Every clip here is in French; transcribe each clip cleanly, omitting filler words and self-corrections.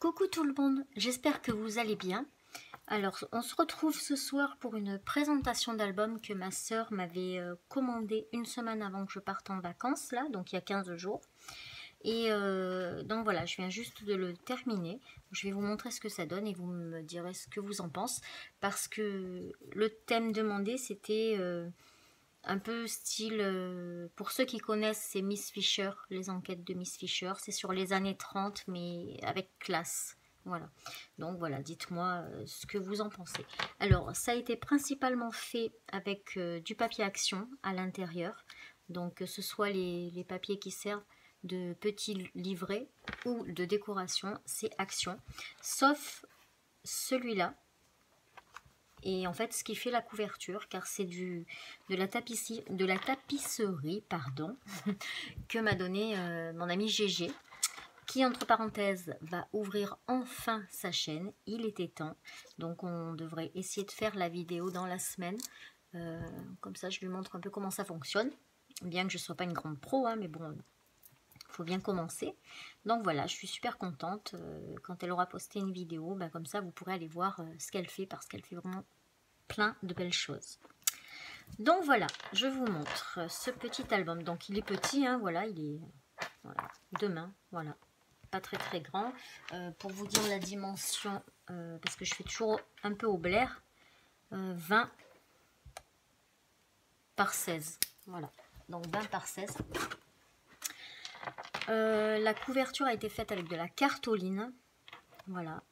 Coucou tout le monde, j'espère que vous allez bien. Alors, on se retrouve ce soir pour une présentation d'album que ma sœur m'avait commandé une semaine avant que je parte en vacances, là, donc il y a 15 jours. Et donc voilà, je viens juste de le terminer. Je vais vous montrer ce que ça donne et vous me direz ce que vous en pensez. Parce que le thème demandé, c'était un peu style, pour ceux qui connaissent, c'est Miss Fisher, les enquêtes de Miss Fisher. C'est sur les années 30, mais avec classe. Voilà. Donc voilà, dites-moi ce que vous en pensez. Alors, ça a été principalement fait avec du papier action à l'intérieur. Donc, que ce soit les papiers qui servent de petits livrets ou de décoration, c'est action. Sauf celui-là. Et en fait, ce qui fait la couverture, car c'est de la tapisserie, pardon, que m'a donné mon ami GG, qui, entre parenthèses, va ouvrir enfin sa chaîne. Il était temps. Donc, on devrait essayer de faire la vidéo dans la semaine. Comme ça, je lui montre un peu comment ça fonctionne. Bien que je ne sois pas une grande pro, hein, mais bon, il faut bien commencer. Donc voilà, je suis super contente. Quand elle aura posté une vidéo, bah, comme ça, vous pourrez aller voir ce qu'elle fait, parce qu'elle fait vraiment plein de belles choses. Donc voilà, je vous montre ce petit album. Donc il est petit, hein, voilà, il est voilà, 2 mains, voilà, pas très très grand. Pour vous dire la dimension, parce que je fais toujours un peu au blaire, 20 par 16, voilà, donc 20 par 16. La couverture a été faite avec de la cartoline, voilà,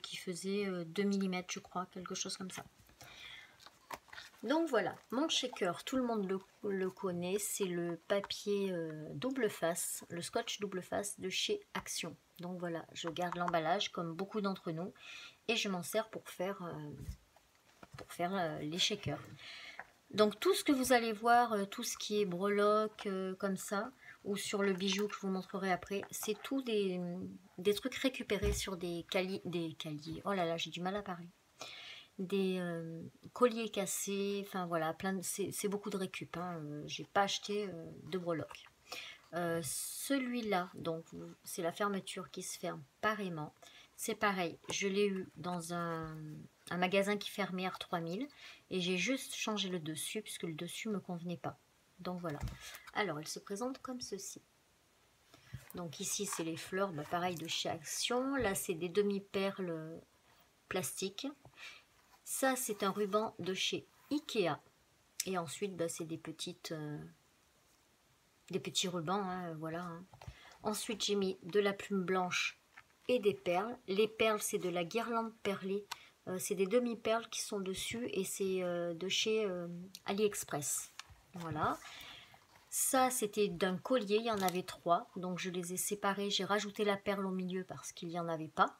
qui faisait 2 mm je crois, quelque chose comme ça. Donc voilà, mon shaker, tout le monde le connaît, c'est le papier double face, le scotch double face de chez Action. Donc voilà, je garde l'emballage comme beaucoup d'entre nous et je m'en sers pour faire les shakers. Donc tout ce que vous allez voir, tout ce qui est breloque comme ça, ou sur le bijou que je vous montrerai après, c'est tout des trucs récupérés sur des caliers, oh là là, j'ai du mal à parler. Des colliers cassés, enfin voilà, c'est beaucoup de récup, hein, j'ai pas acheté de breloques. Celui-là, donc c'est la fermeture qui se ferme par aimant. C'est pareil, je l'ai eu dans un magasin qui fermait R3000 et j'ai juste changé le dessus puisque le dessus me convenait pas. Donc voilà. Alors, elle se présente comme ceci. Donc ici, c'est les fleurs, bah, pareil de chez Action. Là, c'est des demi-perles plastiques. Ça, c'est un ruban de chez Ikea. Et ensuite, bah, c'est des petits rubans, hein, voilà. Hein. Ensuite, j'ai mis de la plume blanche et des perles. Les perles, c'est de la guirlande perlée. C'est des demi-perles qui sont dessus et c'est de chez AliExpress. Voilà. Ça, c'était d'un collier, il y en avait 3. Donc, je les ai séparés. J'ai rajouté la perle au milieu parce qu'il n'y en avait pas.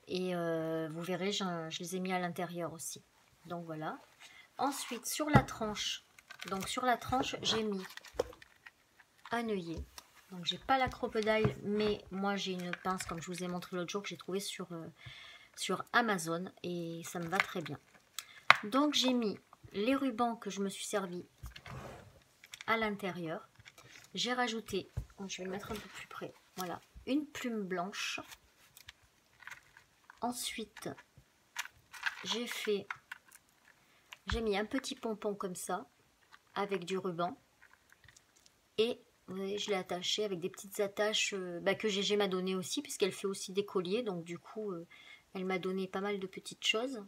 Et vous verrez, je les ai mis à l'intérieur aussi. Donc, voilà. Ensuite, sur la tranche, j'ai mis un œillet. Donc j'ai pas la crocodile, mais moi j'ai une pince comme je vous ai montré l'autre jour que j'ai trouvé sur Amazon et ça me va très bien. Donc j'ai mis les rubans que je me suis servi à l'intérieur. J'ai rajouté, je vais le mettre un peu plus près, voilà, une plume blanche. Ensuite j'ai mis un petit pompon comme ça avec du ruban et vous voyez, je l'ai attaché avec des petites attaches que GG m'a donné aussi, puisqu'elle fait aussi des colliers. Donc du coup, elle m'a donné pas mal de petites choses.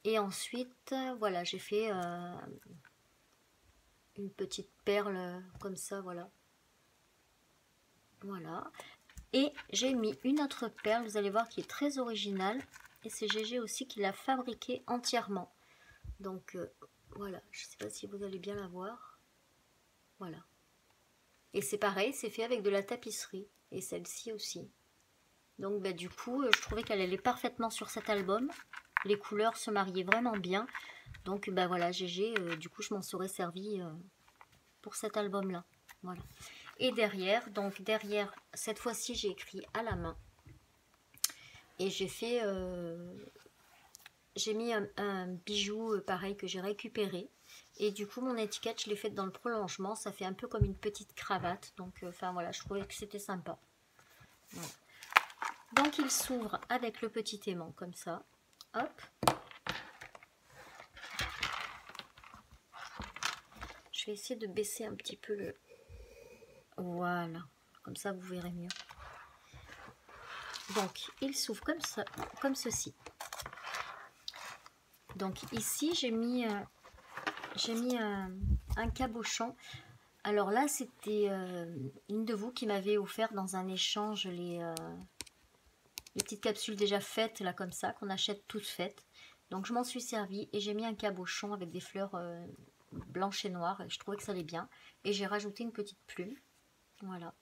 Et ensuite, voilà, j'ai fait une petite perle comme ça, voilà. Voilà. Et j'ai mis une autre perle, vous allez voir, qui est très originale. Et c'est GG aussi qui l'a fabriquée entièrement. Donc voilà, je ne sais pas si vous allez bien la voir. Voilà. Et c'est pareil, c'est fait avec de la tapisserie. Et celle-ci aussi. Donc bah, du coup, je trouvais qu'elle allait parfaitement sur cet album. Les couleurs se mariaient vraiment bien. Donc bah voilà, GG, du coup je m'en serais servi pour cet album-là. Voilà. Et derrière, cette fois-ci j'ai écrit à la main. Et j'ai fait... j'ai mis un bijou pareil que j'ai récupéré. Et du coup, mon étiquette, je l'ai faite dans le prolongement. Ça fait un peu comme une petite cravate. Donc, enfin voilà, je trouvais que c'était sympa. Voilà. Donc Donc il s'ouvre avec le petit aimant comme ça. Hop. Je vais essayer de baisser un petit peu le... Voilà. Comme ça, vous verrez mieux. Donc, il s'ouvre comme ça, comme ceci. Donc ici, j'ai mis un cabochon. Alors là, c'était une de vous qui m'avait offert dans un échange les petites capsules déjà faites, là comme ça, qu'on achète toutes faites. Donc je m'en suis servi et j'ai mis un cabochon avec des fleurs blanches et noires. Et je trouvais que ça allait bien. Et j'ai rajouté une petite plume. Voilà.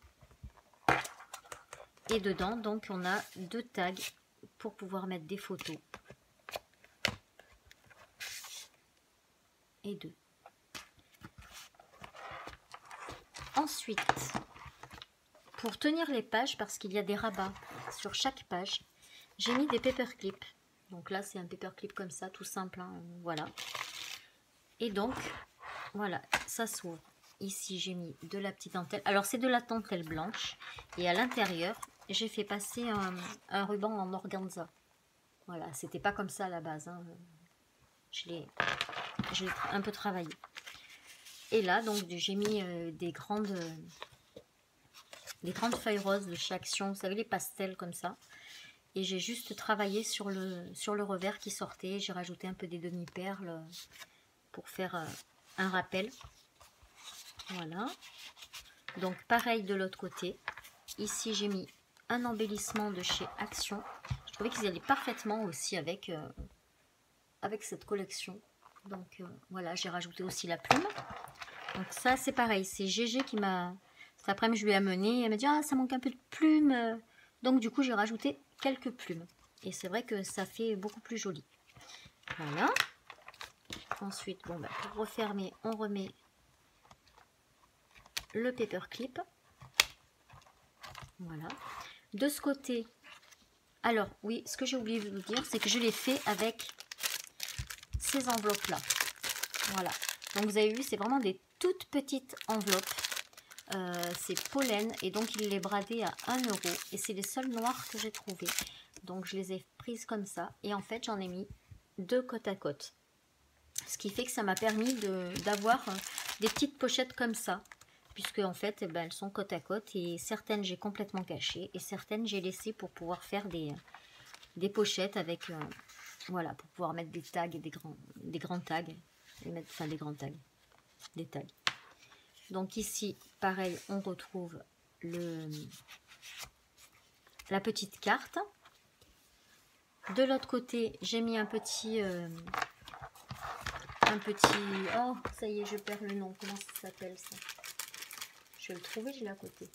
Et dedans, donc, on a 2 tags pour pouvoir mettre des photos. Et 2. Ensuite, pour tenir les pages, parce qu'il y a des rabats sur chaque page, j'ai mis des paperclips. Donc là, c'est un paperclip comme ça, tout simple, hein, voilà. Et donc, voilà, ça s'ouvre. Ici, j'ai mis de la petite dentelle. Alors, c'est de la dentelle blanche. Et à l'intérieur, j'ai fait passer un ruban en organza. Voilà, c'était pas comme ça à la base. Hein. Je l'ai un peu travaillé. Et là, donc, j'ai mis des grandes feuilles roses de chez Action. Vous savez, les pastels comme ça. Et j'ai juste travaillé sur le revers qui sortait. J'ai rajouté un peu des demi-perles pour faire un rappel. Voilà. Donc, pareil de l'autre côté. Ici, j'ai mis un embellissement de chez Action. Je trouvais qu'ils allaient parfaitement aussi avec cette collection. Donc, voilà, j'ai rajouté aussi la plume. Donc, ça, c'est pareil. C'est Gégé qui m'a... Cet après-midi, je lui ai amené. Elle m'a dit, ah, ça manque un peu de plumes. Donc, du coup, j'ai rajouté quelques plumes. Et c'est vrai que ça fait beaucoup plus joli. Voilà. Ensuite, bon, bah, pour refermer, on remet le paperclip. Voilà. De ce côté, alors, oui, ce que j'ai oublié de vous dire, c'est que je l'ai fait avec ces enveloppes-là. Voilà. Donc, vous avez vu, c'est vraiment des toutes petites enveloppes. C'est pollen et donc il les bradé à 1 €. Et c'est les seules noires que j'ai trouvées. Donc, je les ai prises comme ça. Et en fait, j'en ai mis 2 côte à côte. Ce qui fait que ça m'a permis d'avoir des petites pochettes comme ça. Puisque en fait, eh ben, elles sont côte à côte. Et certaines, j'ai complètement cachées. Et certaines, j'ai laissé pour pouvoir faire des pochettes avec... voilà, pour pouvoir mettre des tags, des grands tags. Enfin, des grands tags. Des tags. Donc ici, pareil, on retrouve la petite carte. De l'autre côté, j'ai mis un petit... oh, ça y est, je perds le nom. Comment ça s'appelle ça? Je vais le trouver, je l'ai à côté.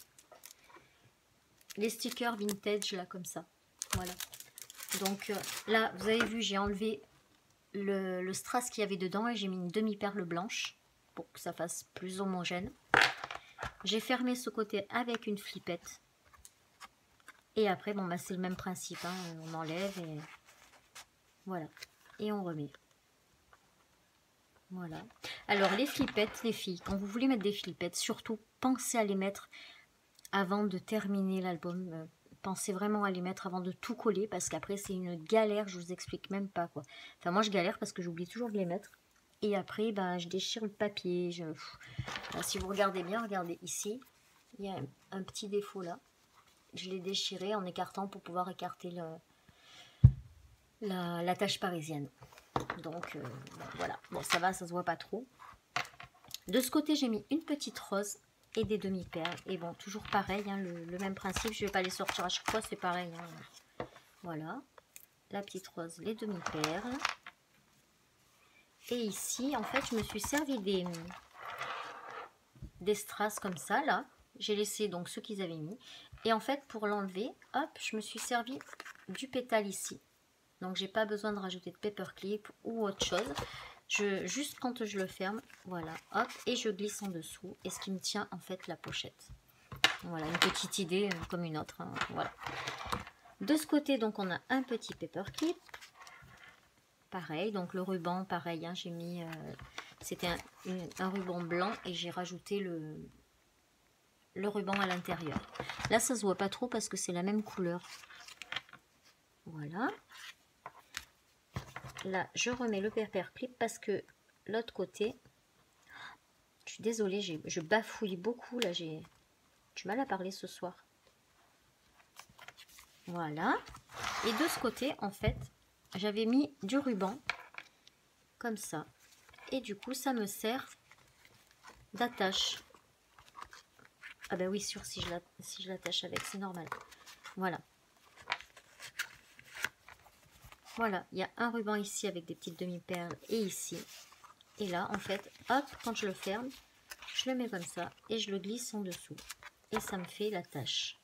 Les stickers vintage, là, comme ça. Voilà. Donc là, vous avez vu, j'ai enlevé le strass qu'il y avait dedans et j'ai mis une demi-perle blanche pour que ça fasse plus homogène. J'ai fermé ce côté avec une flippette. Et après, bon, bah, c'est le même principe. Hein, on enlève et voilà. Et on remet. Voilà. Alors, les flippettes, les filles, quand vous voulez mettre des flippettes, surtout, pensez à les mettre avant de terminer l'album. Pensez vraiment à les mettre avant de tout coller parce qu'après, c'est une galère. Je vous explique même pas, quoi. Enfin, moi, je galère parce que j'oublie toujours de les mettre. Et après, ben, je déchire le papier. Si vous regardez bien, regardez ici. Il y a un petit défaut là. Je l'ai déchiré en écartant pour pouvoir écarter la tache parisienne. Donc, voilà. Bon, ça va, ça se voit pas trop. De ce côté, j'ai mis une petite rose et des demi-perles. Et bon, toujours pareil, hein, le même principe. Je vais pas les sortir à chaque fois, c'est pareil. Hein. Voilà. La petite rose, les demi-perles. Et ici, en fait, je me suis servi des strass comme ça, là. J'ai laissé donc ceux qu'ils avaient mis. Et en fait, pour l'enlever, hop, je me suis servi du pétale ici. Donc, j'ai pas besoin de rajouter de paperclip ou autre chose. Juste quand je le ferme, voilà, hop, et je glisse en dessous. Et ce qui me tient, en fait, la pochette. Voilà, une petite idée comme une autre. Hein, voilà. De ce côté, donc, on a un petit paperclip. Pareil, donc le ruban, pareil, hein, j'ai mis, c'était un ruban blanc et j'ai rajouté le ruban à l'intérieur. Là, ça se voit pas trop parce que c'est la même couleur. Voilà. Là, je remets le paperclip parce que l'autre côté, je suis désolée, je bafouille beaucoup. Là, j'ai du mal à parler ce soir. Voilà. Et de ce côté, en fait, j'avais mis du ruban, comme ça. Et du coup, ça me sert d'attache. Ah ben oui, sûr, si je l'attache avec, c'est normal. Voilà. Voilà, il y a un ruban ici avec des petites demi-perles et ici. Et là, en fait, hop, quand je le ferme, je le mets comme ça et je le glisse en dessous. Et ça me fait l'attache.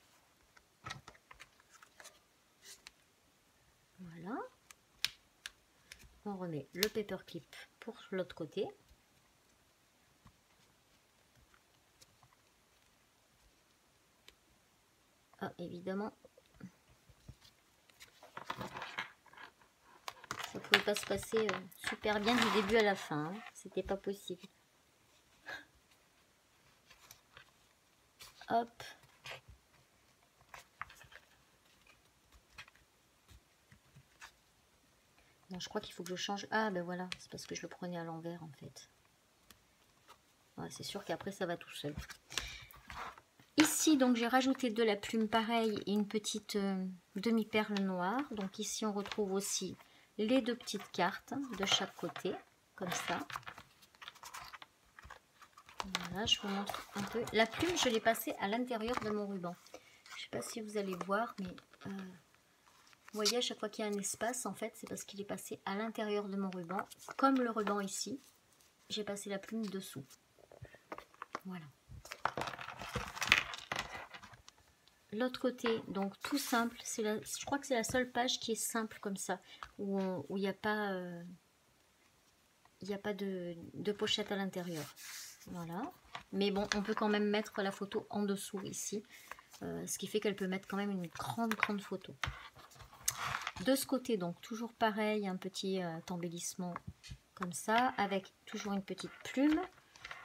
Voilà. On remet le paperclip pour l'autre côté. Ah, évidemment, ça pouvait pas se passer super bien du début à la fin. Hein. C'était pas possible. Hop. Non, je crois qu'il faut que je change. Ah, ben voilà, c'est parce que je le prenais à l'envers en fait. Ouais, c'est sûr qu'après ça va tout seul. Ici, donc j'ai rajouté de la plume pareil et une petite demi-perle noire. Donc ici, on retrouve aussi les deux petites cartes de chaque côté, comme ça. Voilà, je vous montre un peu. La plume, je l'ai passée à l'intérieur de mon ruban. Je ne sais pas si vous allez voir, mais vous voyez, à chaque fois qu'il y a un espace, en fait, c'est parce qu'il est passé à l'intérieur de mon ruban. Comme le ruban ici, j'ai passé la plume dessous. Voilà. L'autre côté, donc tout simple, je crois que c'est la seule page qui est simple comme ça, où il n'y a pas, de pochette à l'intérieur. Voilà. Mais bon, on peut quand même mettre la photo en dessous ici, ce qui fait qu'elle peut mettre quand même une grande photo. De ce côté, donc toujours pareil, un petit embellissement comme ça, avec toujours une petite plume.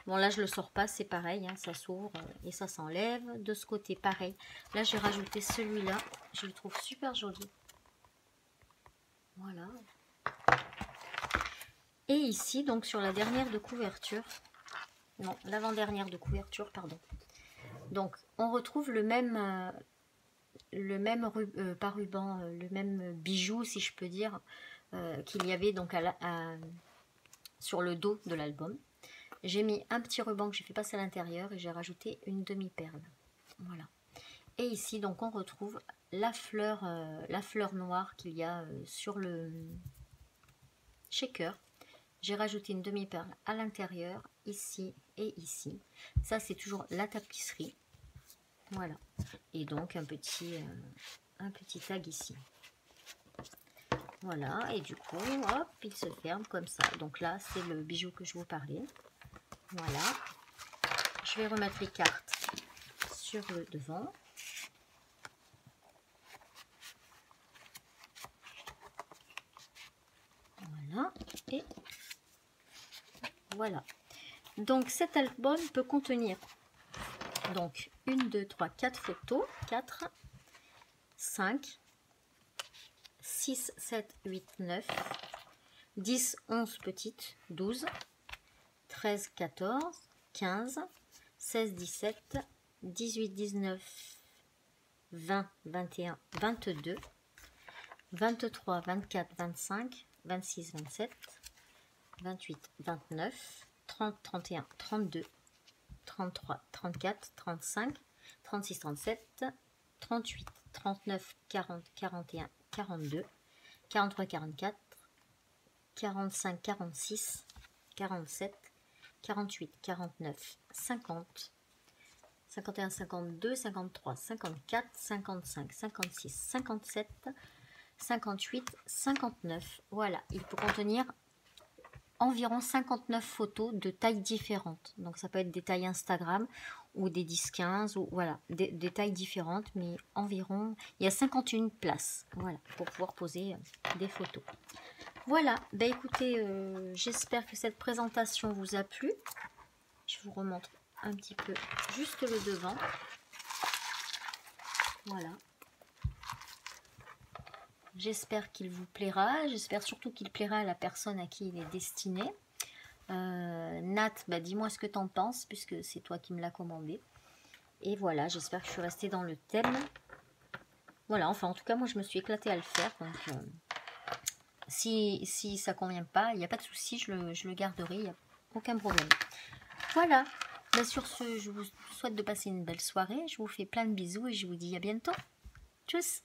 Bon, là, je le sors pas, c'est pareil, hein, ça s'ouvre et ça s'enlève. De ce côté, pareil. Là, j'ai rajouté celui-là. Je le trouve super joli. Voilà. Et ici, donc, sur la dernière de couverture. Non, l'avant-dernière de couverture, pardon. Donc, on retrouve le même pas ruban, le même bijou, si je peux dire, qu'il y avait donc sur le dos de l'album. J'ai mis un petit ruban que j'ai fait passer à l'intérieur et j'ai rajouté une demi-perle. Voilà. Et ici, donc, on retrouve la fleur noire qu'il y a sur le shaker. J'ai rajouté une demi-perle à l'intérieur, ici et ici. Ça, c'est toujours la tapisserie. Voilà. Et donc, un petit tag ici. Voilà. Et du coup, hop, il se ferme comme ça. Donc là, c'est le bijou que je vous parlais. Voilà. Je vais remettre les cartes sur le devant. Voilà. Et voilà. Donc cet album peut contenir donc 1, 2, 3, 4 photos. 4, 5, 6, 7, 8, 9, 10, 11 petites, 12, 13, 14, 15, 16, 17, 18, 19, 20, 21, 22, 23, 24, 25, 26, 27, 28, 29, 30, 31, 32, 33, 34, 35, 36, 37, 38, 39, 40, 41, 42, 43, 44, 45, 46, 47, 48, 49, 50, 51, 52, 53, 54, 55, 56, 57, 58, 59. Voilà, il peut contenir environ 59 photos de tailles différentes. Donc ça peut être des tailles Instagram ou des 10-15 ou voilà, des tailles différentes, mais environ, il y a 51 places, voilà, pour pouvoir poser des photos. Voilà, ben écoutez, j'espère que cette présentation vous a plu. Je vous remontre un petit peu juste le devant. Voilà. j'espère qu'il vous plaira. J'espère surtout qu'il plaira à la personne à qui il est destiné. Nat, bah, dis-moi ce que t'en penses, puisque c'est toi qui me l'as commandé. Et voilà, j'espère que je suis restée dans le thème. Voilà, enfin en tout cas, moi je me suis éclatée à le faire. Donc si ça convient pas, il n'y a pas de souci, je le garderai, il n'y a aucun problème. Voilà, bah, sur ce, je vous souhaite de passer une belle soirée. Je vous fais plein de bisous et je vous dis à bientôt. Tchuss!